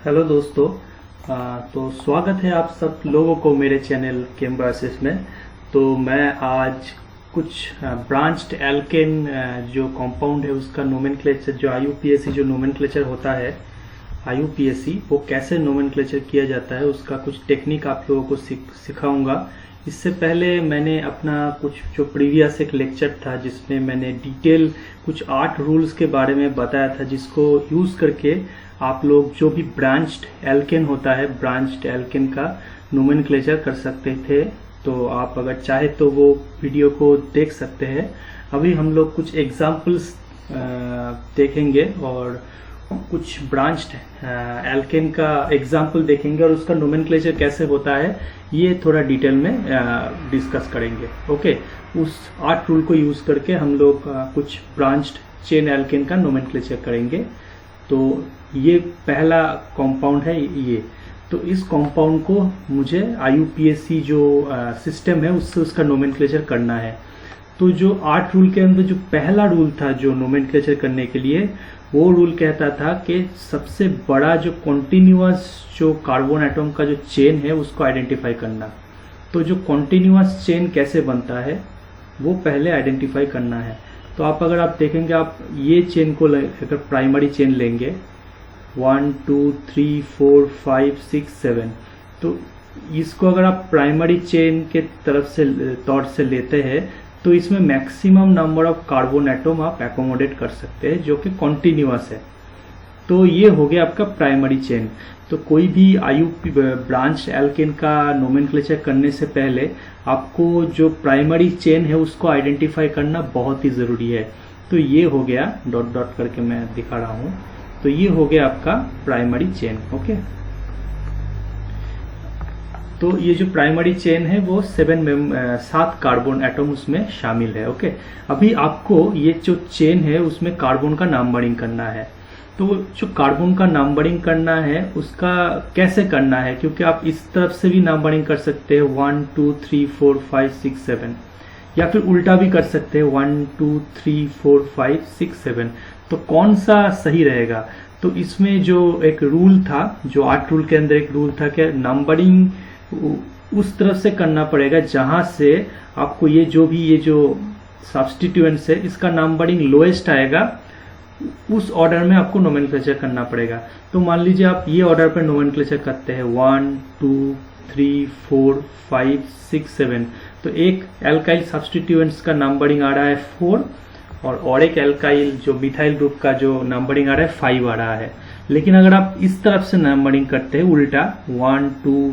Hello दोस्तों। तो स्वागत है आप सब लोगों को मेरे चैनल कैम्ब्रासिस में। तो मैं आज कुछ ब्रांच्ड एल्केन जो कंपाउंड है उसका नोमेनक्लेचर, जो आईयूपीएसी जो नोमेनक्लेचर होता है, आईयूपीएसी वो कैसे नोमेनक्लेचर किया जाता है उसका कुछ टेक्निक आप लोगों को सिखाऊंगा। इससे पहले मैंने अपना कुछ जो प्रीवियस एक लेक्चर था जिसमें मैंने डिटेल कुछ 8 रूल्स के बारे में बताया था, जिसको यूज़ करके आप लोग जो भी ब्रांच्ड एल्केन होता है, ब्रांच्ड एल्केन का नोमेनक्लेचर कर सकते थे। तो आप अगर चाहे तो वो वीडियो को देख सकते हैं। अभी हम लोग कुछ एग्जाम्पल्स देखेंगे और कुछ ब्रांच्ड एल्केन का एग्जाम्पल देखेंगे और उसका नोमेनक्लेचर कैसे होता है ये थोड़ा डिटेल में डिस्कस करेंगे। ओके, उस 8 रूल को यूज़ करके हम लोग कुछ ब्रांच्ड चेन एल्केन का नोमेनक्लेचर करेंगे। तो ये पहला कंपाउंड है ये। तो इस कंपाउंड को मुझे आईयूपीएसी जो सिस्टम है उससे उसका नोमेनक्लेचर करना है। तो जो 8 रूल के अंदर जो पहला रूल था जो नोमेनक्लेचर करने के लिए, वो रूल कहता था कि सबसे बड़ा जो कॉन्टिन्यूअस जो कार्बन एटम का जो चेन है उसको आइडेंटिफाई करना। तो जो कॉन्टिन्यूअस चेन कैसे बनता है वो पहले आइडेंटिफाई करना है। तो अगर आप देखेंगे, आप ये चेन को अगर प्राइमरी चेन लेंगे 1 2 3 4 5 6 7, तो इसको अगर आप प्राइमरी चेन के तरफ से तौर से लेते हैं तो इसमें maximum number of carbon atom आप एकोमोडेट कर सकते हैं जो कि कॉन्टिन्यूअस है। तो ये हो गया आपका प्राइमरी चेन। तो कोई भी आईयूपी ब्रांच एल्केन का नोमेनक्लेचर करने से पहले आपको जो प्राइमरी चेन है उसको आइडेंटिफाई करना बहुत ही ज़रूरी है। तो ये हो गया, डॉट डॉट करके मैं दिखा रहा हूँ। तो ये हो गया आपका प्राइमरी चेन। ओके, तो ये जो प्राइमरी चेन है वो 7 कार्बन एटम उसमें शामिल है। ओके, अभी आपको ये जो चेन है उसमें कार्बन का नंबरिंग करना है। तो जो कार्बन का नंबरिंग करना है उसका कैसे करना है, क्योंकि आप इस तरफ से भी नंबरिंग कर सकते हैं 1 2 3 4 5 6 7, या फिर उल्टा भी कर सकते हैं 1 2 3 4 5 6 7। तो कौन सा सही रहेगा? तो इसमें जो एक रूल था, जो 8 रूल के अंदर एक रूल था कि नंबरिंग उस तरफ से करना पड़ेगा जहां से आपको ये जो सब्स्टिट्यूएंट्स है इसका नंबरिंग लोएस्ट आएगा, उस ऑर्डर में आपको नोमेनक्लेचर करना पड़ेगा। तो मान लीजिए आप ये ऑर्डर पर नोमेनक्लेचर करते हैं 1 2 3 4 5 6 7। तो एक एल्काइल सब्स्टिट्यूएंट्स का नंबरिंग आ रहा है 4 और एक एल्काइल जो मिथाइल ग्रुप का जो नंबरिंग आ रहा है 5 आ रहा है। लेकिन अगर आप इस तरफ से नंबरिंग करते हैं उल्टा 1 2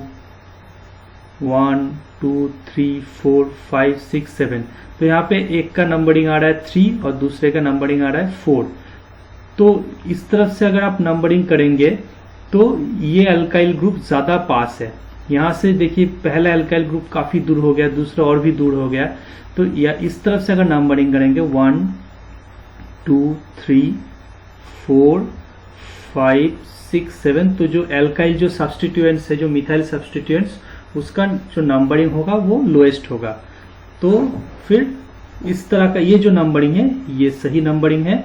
1 2 3 4 5 6 7, तो यहाँ पे एक का नंबरिंग आ रहा है 3 और दूसरे का नंबरिंग आ रहा है 4। तो इस तरफ से अगर आप नंबरिंग करेंगे तो ये अल्काइल ग्रुप ज़्यादा पास है। यहाँ से देखिए पहला अल्काइल ग्रुप काफ़ी दूर हो गया, दूसरा और भी दूर हो गया। तो या इस तरफ से अगर नंबरिंग करेंगे 1 2 3 4 5 6 7, तो जो एल्काइल जो सब्स्टिट्यूएंट्स है, जो मिथाइल सब्स्टिट्यूएंट्स, उसका जो नंबरिंग होगा वो लोएस्ट होगा। तो फिर इस तरह का ये जो नंबरिंग है ये सही नंबरिंग है,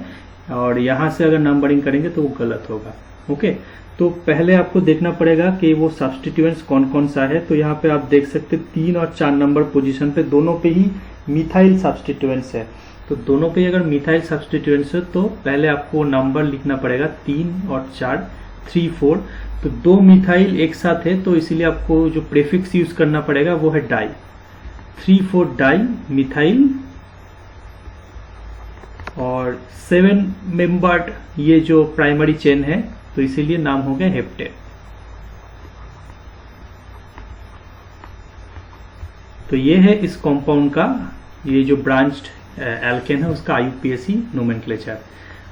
और यहाँ से अगर नंबरिंग करेंगे तो वो गलत होगा। ओके, तो पहले आपको देखना पड़ेगा कि वो सब्स्टिट्यूएंट्स कौन कौन सा है। तो यहाँ पे आप देख सकते 3 और 4 नंबर पोजीशन पे दोनों पे ही मिथाइल सब्स्टिट्यूएंट्स है। तो दोनों पे अगर मिथाइल सब्स्टिट्यूएंट्स है तो पहले आपको नंबर लिखना पड़ेगा 3 और 4, 3 4। तो 2 मिथाइल एक साथ है तो इसीलिए आपको जो प्रीफिक्स यूज करना पड़ेगा वो है डाई, 3 4 डाई मिथाइल। और 7 मेंबर्ड ये जो प्राइमरी चेन है तो इसीलिए नाम हो गया हेप्टेन। तो ये है इस कंपाउंड का, ये जो ब्रांच्ड एल्केन है उसका आईयूपीएसी नोमेनक्लेचर।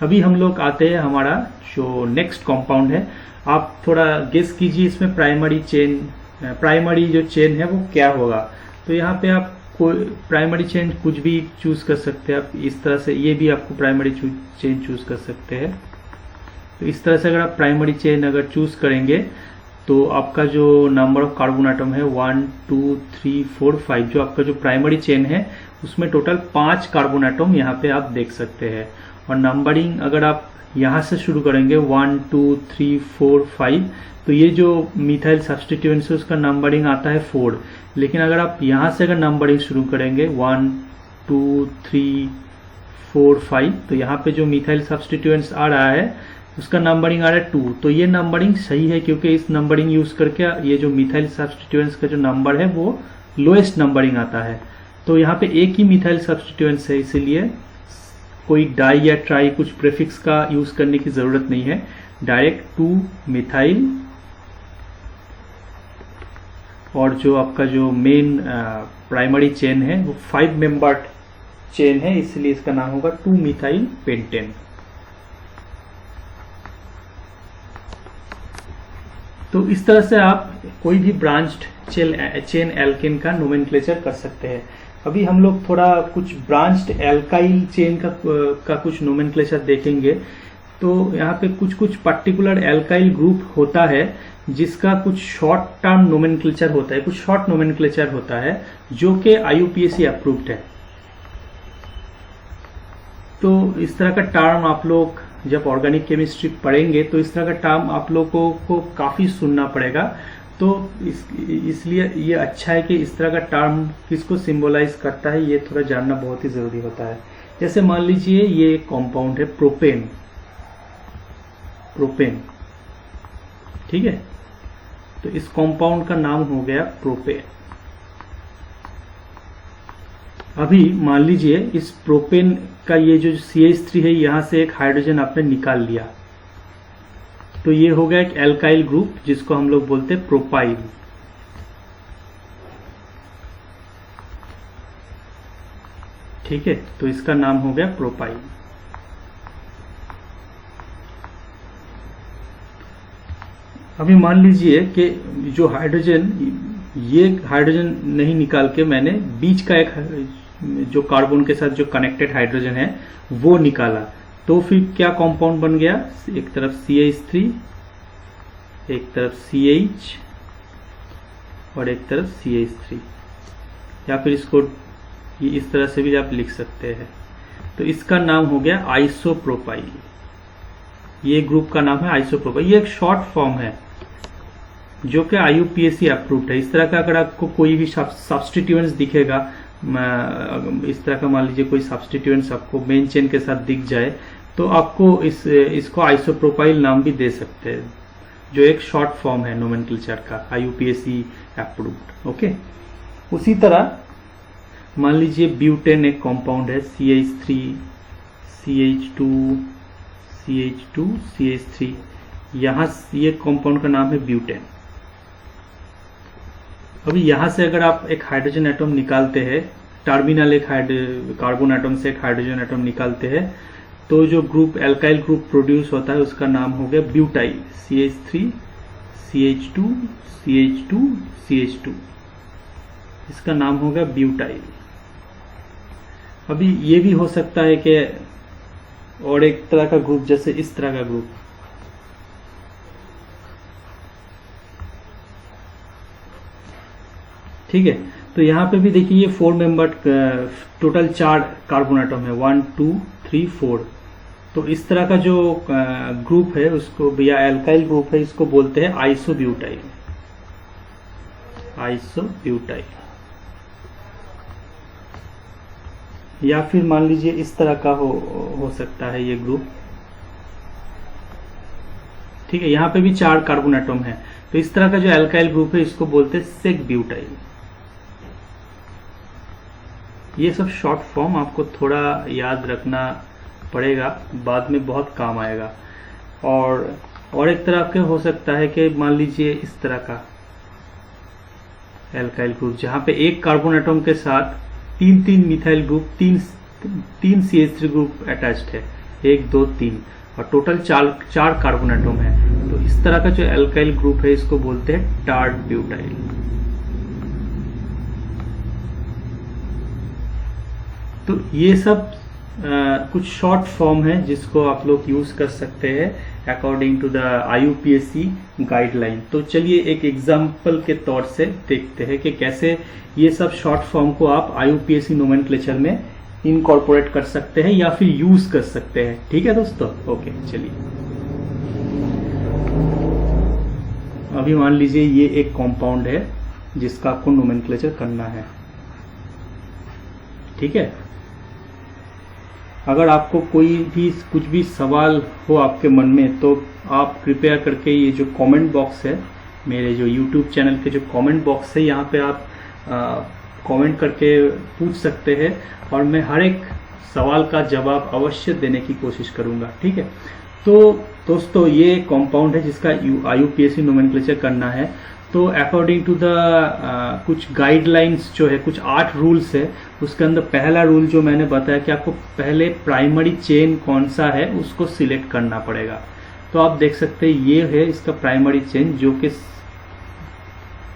अभी हम लोग आते हैं हमारा जो नेक्स्ट कंपाउंड है। आप थोड़ा गेस कीजिए इसमें प्राइमरी जो चेन है वो क्या होगा। तो यहाँ पे आप कोई प्राइमरी चेन कुछ भी चूज कर सकते हैं। आप इस तरह से ये भी आपको प्राइमरी चेन चूज कर सकते हैं। तो इस तरह से अगर आप प्राइमरी चेन अगर चूज करेंगे तो आपका जो नंबर ऑफ कार्बन एटम है 1 2 3 4 5, जो आपका जो प्राइमरी चेन है उसमें टोटल 5 कार्बन एटम यहाँ पे आप देख सकते हैं। और नंबरिंग अगर आप यहाँ से शुरू करेंगे 1 2 3 4 5, तो ये जो मिथाइल सब्स्टिट्यूएंट्स है उसका नंबरिंग आता है 4। लेकिन अगर आप यहाँ से अगर नंबरिंग शुरू करेंगे 1 2 3 4 5, तो यहाँ पे जो मिथाइल सब्स्टिट्यूएंट्स आ रहा है उसका नंबरिंग आ रहा है 2। तो ये नंबरिंग सही है, क्योंकि इस नंबरिंग यूज करके ये जो मिथाइल सब्स्टिट्यूएंट्स का जो नंबर है वो लोएस्ट नंबरिंग आता है। तो यहाँ पे एक ही मिथाइल सब्स्टिट्यूएंट्स है, इसीलिए कोई डाई या ट्राई कुछ प्रीफिक्स का यूज करने की जरूरत नहीं है। डायरेक्ट 2 मिथाइल और जो आपका जो मेन प्राइमरी चेन है वो 5 मेंबर्ड चेन है, इसलिए इसका नाम होगा 2 मिथाइल पेंटेन। तो इस तरह से आप कोई भी ब्रांच्ड चेन एल्केन का नोमेनक्लेचर कर सकते हैं। अभी हम लोग थोड़ा कुछ ब्रांच्ड एल्काइल चेन का कुछ नोमेनक्लेचर देखेंगे। तो यहाँ पे कुछ पर्टिकुलर एल्काइल ग्रुप होता है जिसका कुछ शॉर्ट टर्म नोमेनक्लेचर होता है, कुछ शॉर्ट नोमेनक्लेचर होता है जो कि IUPAC अप्रूव्ड है। तो इस तरह का टर्म आप लोग जब ऑर्गेनिक केमिस्ट्री पढ़ेंगे तो इस तरह का टर्म आप लोगों को काफी सुनना पड़ेगा। तो इसलिए ये अच्छा है कि इस तरह का टर्म किसको सिंबलाइज करता है ये थोड़ा जानना बहुत ही जरूरी होता है। जैसे मान लीजिए ये एक कंपाउंड है प्रोपेन, ठीक है, तो इस कंपाउंड का नाम हो गया प्रोपेन। अभी मान लीजिए इस प्रोपेन का ये जो CH3 है यहां से एक हाइड्रोजन आपने निकाल लिया, तो ये हो गया एक एल्काइल ग्रुप जिसको हम लोग बोलते हैं प्रोपाइल। ठीक है, तो इसका नाम हो गया प्रोपाइल। अभी मान लीजिए कि जो हाइड्रोजन, ये हाइड्रोजन नहीं निकाल के मैंने बीच का एक जो कार्बन के साथ जो कनेक्टेड हाइड्रोजन है वो निकाला, तो फिर क्या कंपाउंड बन गया? एक तरफ CH3, एक तरफ CH और एक तरफ CH3, या फिर इसको ये इस तरह से भी आप लिख सकते हैं। तो इसका नाम हो गया आइसोप्रोपाइल। ये ग्रुप का नाम है आइसोप्रोपाइल। ये एक शॉर्ट फॉर्म है जो कि IUPAC अप्रूव्ड है। इस तरह का अगर आपको कोई भी सब्स्टिट्यूएंट्स दिखेगा, इस तरह का मान लीजिए कोई सब्स्टिट्यूएंट्स आपको मेन चेन के साथ दिख जाए, तो आपको इसको आइसोप्रोपाइल नाम भी दे सकते हैं, जो एक शॉर्ट फॉर्म है नोमेनक्लेचर का, IUPAC अप्रूव्ड। ओके, उसी तरह मान लीजिए ब्यूटेन एक कंपाउंड है, CH3 CH2 CH2 CH3, यहां ये कंपाउंड का नाम है ब्यूटेन। अभी यहां से अगर आप एक हाइड्रोजन एटम निकालते हैं, टर्मिनल एक कार्बन एटम से एक हाइड्रोजन एटम निकालते हैं, तो जो ग्रुप एल्काइल ग्रुप प्रोड्यूस होता है उसका नाम हो गया butyl. CH3 CH2 CH2 CH2, इसका नाम हो गया ब्यूटाइल। अभी ये भी हो सकता है कि और एक तरह का ग्रुप, जैसे इस तरह का ग्रुप, ठीक है, तो यहाँ पे भी देखिए ये 4 मेंबर्ड टोटल 4 कार्बन एटम है, 1 2 3 4। तो इस तरह का जो ग्रुप है उसको, या एल्काइल ग्रुप है, इसको बोलते हैं आइसोब्यूटाइल। आइसोब्यूटाइल। या फिर मान लीजिए इस तरह का हो सकता है ये ग्रुप, ठीक है, यहाँ पे भी 4 कार्बन एटम है, तो इस तरह का जो एल्काइल ग्रुप है इसको बोलते हैं सेक ब्यूटाइल। ये सब शॉर्ट फॉर्म आपको थोड़ा याद रखना पड़ेगा, बाद में बहुत काम आएगा। और एक तरह के हो सकता है कि मान लीजिए इस तरह का एल्काइल ग्रुप, जहां पे एक कार्बन एटम के साथ 3 methyl group, 3 CH3 group attached है, 1 2 3, और टोटल 4 कार्बन एटम है। तो इस तरह का जो एल्काइल ग्रुप है इसको बोलते हैं टार्ट ब्यूटाइल। तो ये सब कुछ शॉर्ट फॉर्म है जिसको आप लोग यूज कर सकते हैं according to the IUPAC guideline. तो चलिए एक एग्जाम्पल के तौर से देखते हैं कि कैसे ये सब शॉर्ट फॉर्म को आप IUPAC नोमेनक्लेचर में इनकॉर्पोरेट कर सकते हैं या फिर यूज कर सकते हैं। ठीक है दोस्तों, ओके चलिए। अभी मान लीजिए ये एक कंपाउंड है जिसका आपको नोमेनक्लेचर करना है। ठीक है, अगर आपको कोई भी कुछ भी सवाल हो आपके मन में तो आप कृपया करके ये जो कमेंट बॉक्स है, मेरे जो YouTube चैनल के जो कमेंट बॉक्स है, यहाँ पे आप कमेंट करके पूछ सकते हैं और मैं हर एक सवाल का जवाब अवश्य देने की कोशिश करूँगा। ठीक है, तो दोस्तों ये कंपाउंड है जिसका IUPAC नोमेनक्लेचर करना है। तो अकॉर्डिंग टू द कुछ गाइडलाइंस जो है, कुछ 8 रूल्स है, उसके अंदर पहला रूल जो मैंने बताया कि आपको पहले प्राइमरी चेन कौन सा है उसको सिलेक्ट करना पड़ेगा। तो आप देख सकते हैं ये है इसका प्राइमरी चेन जो कि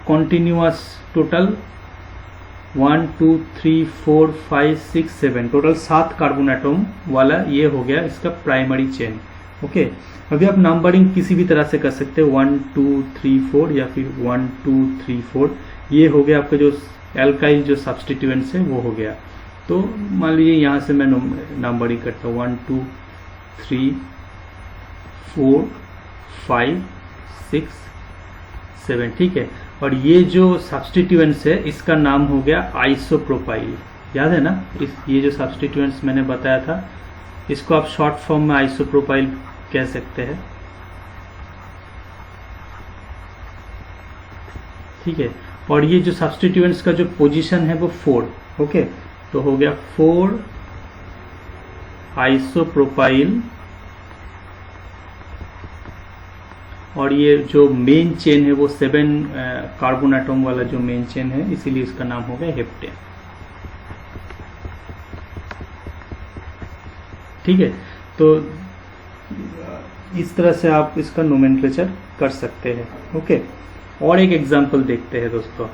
continuous total 1 2 3 4 5 6 7 total 7 carbon atom वाला ये हो गया इसका प्राइमरी चेन। ओके, अभी आप नंबरिंग किसी भी तरह से कर सकते हैं, 1 2 3 4 या फिर 1 2 3 4। ये हो गया आपका जो एल्काइल जो सब्स्टिट्यूएंट्स है वो हो गया। तो मान लीजिए यहाँ से मैं नंबरिंग करता हूँ 1 2 3 4 5 6 7। ठीक है, और ये जो सब्स्टिट्यूएंट्स है इसका नाम हो गया आइसोप्रोपाइल। याद है ना, ये जो सब्स्टिट्यूएंट्स मैंने बताया था इसको आप शॉर्ट फॉर्म में आइसोप्रोपाइल कह सकते हैं। ठीक है, और ये जो सब्स्टिट्यूएंट्स का जो पोजीशन है वो 4। ओके, तो हो गया 4 आइसोप्रोपाइल, और ये जो मेन चेन है वो 7 कार्बन एटम वाला जो मेन चेन है, इसीलिए इसका नाम हो गया हेप्टेन। ठीक है, तो इस तरह से आप इसका नोमेनक्लेचर कर सकते हैं। ओके, और एक एग्जांपल देखते हैं दोस्तों।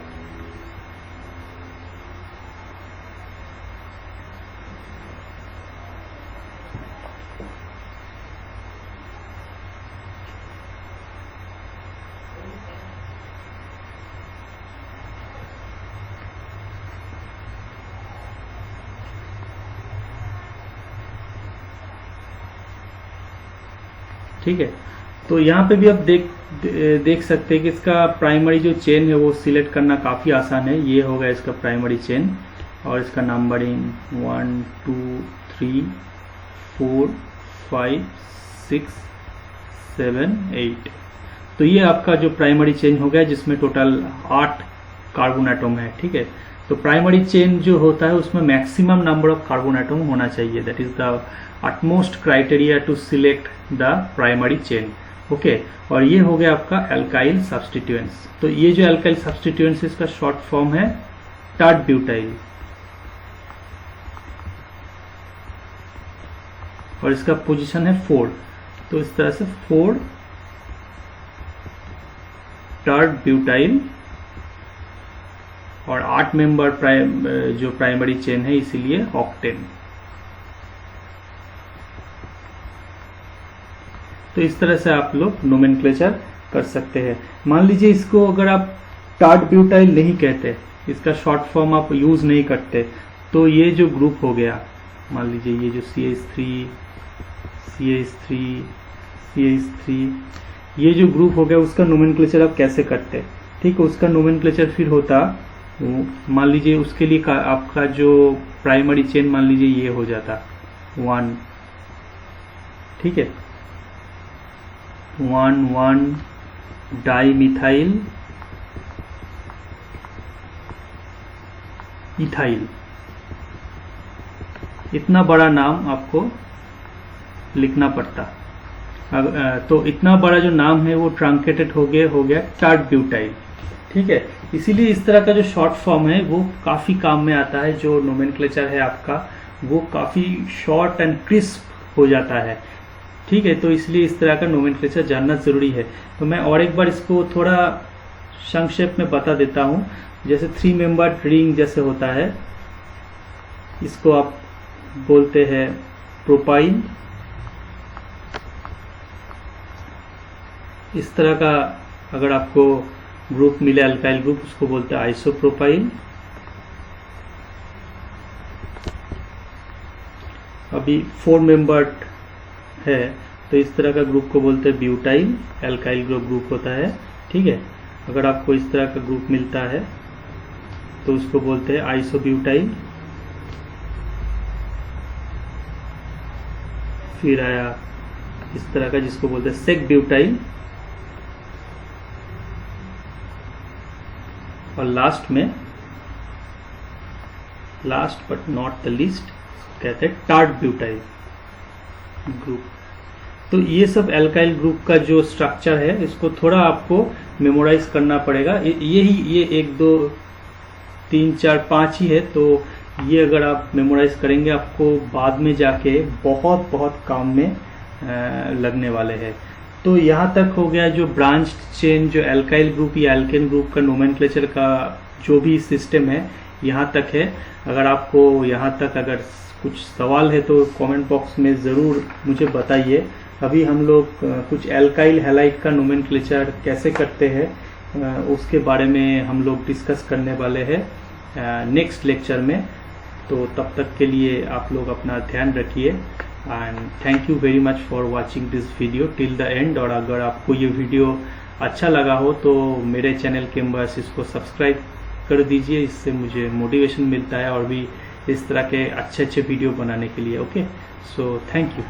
ठीक है, तो यहाँ पे भी आप देख सकते हैं कि इसका प्राइमरी जो चेन है वो सिलेक्ट करना काफ़ी आसान है। ये होगा इसका प्राइमरी चेन और इसका नंबरिंग 1 2 3 4 5 6 7 8। तो ये आपका जो प्राइमरी चेन हो गया जिसमें टोटल 8 कार्बन एटम है। ठीक है, तो प्राइमरी चेन जो होता है उसमें maximum number of carbon atom होना चाहिए, that is the utmost criteria to select the primary chain। Okay, और ये हो गया आपका अल्काइल सब्स्टिट्यूएंट्स। तो ये जो अल्काइल सब्स्टिट्यूएंट्स इसका शॉर्ट फॉर्म है टर्ड ब्यूटाइल, और इसका पोजीशन है 4। तो इस तरह से 4 टर्ड ब्यूटाइल और 8 मेंबर जो प्राइमरी चेन है, इसीलिए ऑक्टेन। तो इस तरह से आप लोग नोमेनक्लेचर कर सकते हैं। मान लीजिए इसको अगर आप टार्ट ब्यूटाइल नहीं कहते, इसका शॉर्ट फॉर्म आप यूज नहीं करते, तो ये जो ग्रुप हो गया, मान लीजिए ये जो CH3 CH3 CH3 ये जो ग्रुप हो गया उसका नोमेनक्लेचर आप कैसे करते। ठीक है, उसका नोमेनक्लेचर फिर होता, मान लीजिए उसके लिए आपका जो प्राइमरी चेन मान लीजिए ये हो जाता 1। ठीक है, 1 डाइमिथाइल इथाइल। इतना बड़ा नाम आपको लिखना पड़ता। तो इतना बड़ा जो नाम है वो ट्रंकेटेड हो गया टार्ट ब्यूटाइल। ठीक है, इसीलिए इस तरह का जो शॉर्ट फॉर्म है वो काफ़ी काम में आता है। जो नोमेनक्लेचर है आपका वो काफ़ी शॉर्ट एंड क्रिस्प हो जाता है। ठीक है, तो इसलिए इस तरह का नोमेनक्लेचर जानना ज़रूरी है। तो मैं और एक बार इसको थोड़ा संक्षेप में बता देता हूँ। जैसे 3 मेंबर रिंग जैसे होता है, इसको आप बोलते हैं प्रोपाइल। इस तरह का अगर आपको ग्रुप मिले अल्काइल ग्रुप, उसको बोलते हैं आइसोप्रोपाइल। अभी 4 मेंबर्ड है तो इस तरह का ग्रुप को बोलते हैं ब्यूटाइल एल्काइल ग्रुप होता है, ठीक है। अगर आपको इस तरह का ग्रुप मिलता है तो उसको बोलते हैं आइसोब्यूटाइल। फिर आया इस तरह का जिसको बोलते हैं सेक ब्यूटाइल, और last but not the least कहते हैं टार्ट ब्यूटाइल ग्रुप। तो ये सब एल्काइल ग्रुप का जो स्ट्रक्चर है इसको थोड़ा आपको मेमोराइज करना पड़ेगा। ये 1 2 3 4 5 ही है, तो ये अगर आप मेमोराइज करेंगे आपको बाद में जाके बहुत बहुत काम में लगने वाले हैं। तो यहाँ तक हो गया जो ब्रांच चेन, जो एल्काइल ग्रुप या एल्केन ग्रुप का नोमेनक्लेचर का जो भी सिस्टम है यहाँ तक है। अगर आपको यहाँ तक अगर कुछ सवाल है तो कमेंट बॉक्स में ज़रूर मुझे बताइए। अभी हम लोग कुछ एल्काइल हैलाइड का नोमेनक्लेचर कैसे करते हैं उसके बारे में हम लोग डिस्कस करने वाले हैं नेक्स्ट लेक्चर में। तो तब तक के लिए आप लोग अपना ध्यान रखिए and thank you very much for watching this video till the end. और अगर आपको ये वीडियो अच्छा लगा हो तो मेरे चैनल के बस इसको सब्सक्राइब कर दीजिए, इससे मुझे मोटिवेशन मिलता है और भी इस तरह के अच्छे वीडियो बनाने के लिए। Okay, so thank you.